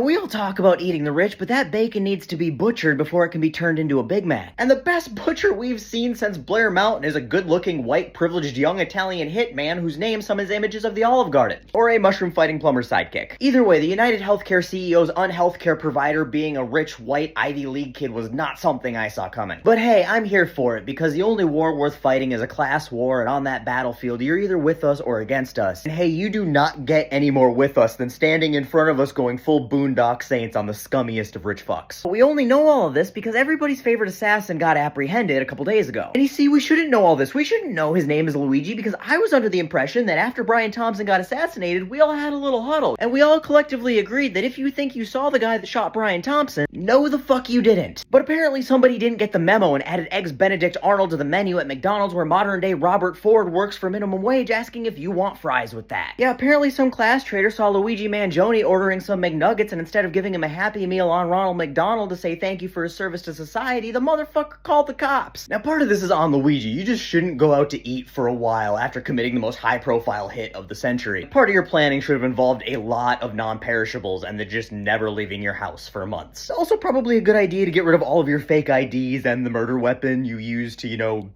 we all talk about eating the rich, but that bacon needs to be butchered before it can be turned into a Big Mac. And the best butcher we've seen since Blair Mountain is a good-looking, white, privileged young Italian hitman whose name summons images of the Olive Garden, or a mushroom-fighting plumber sidekick. Either way, the United Healthcare CEO's unhealthcare provider being a rich, white, Ivy League kid was not something I saw coming. But hey, I'm here for it, because the only war worth fighting is a class war, and on that battlefield, you're either with us or against us. And hey, you do not get any more with us than standing in front of us going full Boondock Saints on the scummiest of rich fucks. But we only know all of this because everybody's favorite assassin got apprehended a couple days ago. And you see, we shouldn't know all this. We shouldn't know his name is Luigi because I was under the impression that after Brian Thompson got assassinated, we all had a little huddle. And we all collectively agreed that if you think you saw the guy that shot Brian Thompson, no the fuck you didn't. But apparently somebody didn't get the memo and added Eggs Benedict Arnold to the menu at McDonald's where modern day Robert Ford works for minimum wage, asking if you want fries with that. Yeah, apparently some class trader saw Luigi Mangione ordering some McNuggets, and instead of giving him a Happy Meal on Ronald McDonald to say thank you for his service to society, the motherfucker called the cops. Now part of this is on Luigi. You just shouldn't go out to eat for a while after committing the most high-profile hit of the century. Part of your planning should have involved a lot of non-perishables and then just never leaving your house for months. Also probably a good idea to get rid of all of your fake IDs and the murder weapon you used to,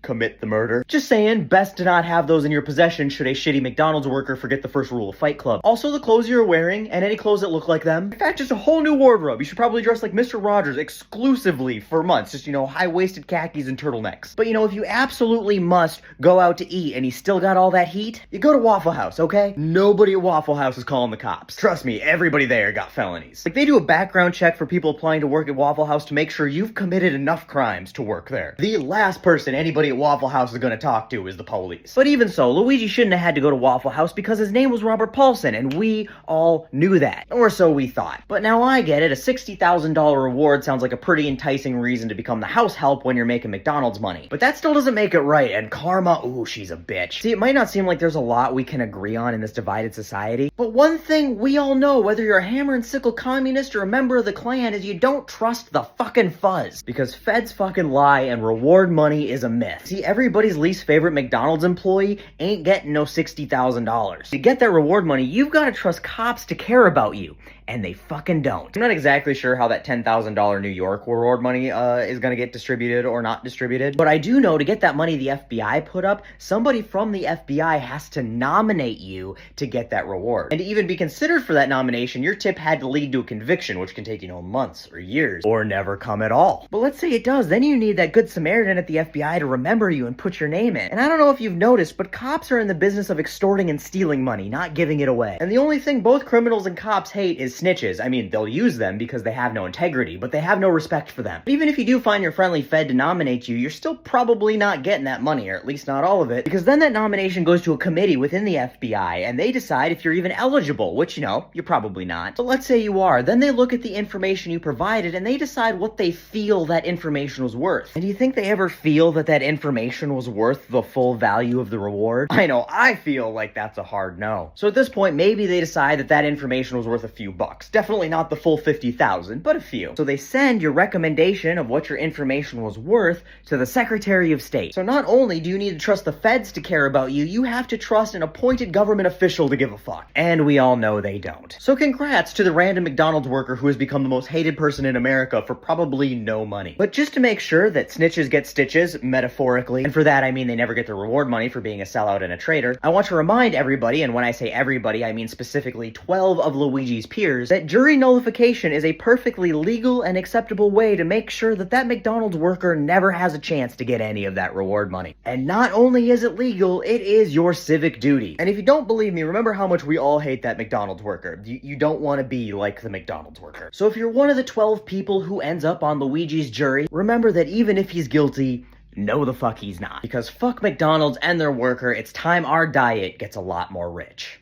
commit the murder. Just saying, best to not have those in your possession should a shitty McDonald's worker forget the first rule of Fight Club. Also, the clothes you're wearing, and any clothes that look like them. In fact, just a whole new wardrobe. You should probably dress like Mr. Rogers exclusively for months. Just, high-waisted khakis and turtlenecks. But, if you absolutely must go out to eat and you still got all that heat, you go to Waffle House, okay? Nobody at Waffle House is calling the cops. Trust me, everybody there got felonies. Like, they do a background check for people applying to work at Waffle House to make sure you've committed enough crimes to work there. The last person anybody at Waffle House is going to talk to is the police. But even so, Luigi shouldn't have had to go to Waffle House because his name was Robert Paulson, and we all knew that. Or so we thought. But now I get it, a $60,000 reward sounds like a pretty enticing reason to become the house help when you're making McDonald's money. But that still doesn't make it right, and karma, ooh, she's a bitch. See, it might not seem like there's a lot we can agree on in this divided society, but one thing we all know, whether you're a hammer and sickle communist or a member of the Klan, is you don't trust the fucking fuzz. Because feds fucking lie and reward money is a myth. See, everybody's least favorite McDonald's employee ain't getting no $60,000. To get that reward money, you've got to trust cops to care about you. And they fucking don't. I'm not exactly sure how that $10,000 New York reward money is gonna get distributed or not distributed, but I do know to get that money the FBI put up, somebody from the FBI has to nominate you to get that reward. And to even be considered for that nomination, your tip had to lead to a conviction, which can take, months or years, or never come at all. But let's say it does, then you need that good Samaritan at the FBI to remember you and put your name in. And I don't know if you've noticed, but cops are in the business of extorting and stealing money, not giving it away. And the only thing both criminals and cops hate is snitches. I mean, they'll use them because they have no integrity, but they have no respect for them. Even if you do find your friendly Fed to nominate you, you're still probably not getting that money, or at least not all of it, because then that nomination goes to a committee within the FBI, and they decide if you're even eligible, which, you're probably not. But let's say you are. Then they look at the information you provided, and they decide what they feel that information was worth. And do you think they ever feel that that information was worth the full value of the reward? I know, I feel like that's a hard no. So at this point, maybe they decide that that information was worth a few bucks. Definitely not the full 50,000, but a few. So they send your recommendation of what your information was worth to the Secretary of State. So not only do you need to trust the feds to care about you, you have to trust an appointed government official to give a fuck. And we all know they don't. So congrats to the random McDonald's worker who has become the most hated person in America for probably no money. But just to make sure that snitches get stitches, metaphorically, and for that I mean they never get the reward money for being a sellout and a traitor, I want to remind everybody, and when I say everybody, I mean specifically 12 of Luigi's peers, that jury nullification is a perfectly legal and acceptable way to make sure that that McDonald's worker never has a chance to get any of that reward money. And not only is it legal, it is your civic duty. And if you don't believe me, remember how much we all hate that McDonald's worker. You don't want to be like the McDonald's worker. So if you're one of the 12 people who ends up on Luigi's jury, remember that even if he's guilty, no the fuck he's not. Because fuck McDonald's and their worker, it's time our diet gets a lot more rich.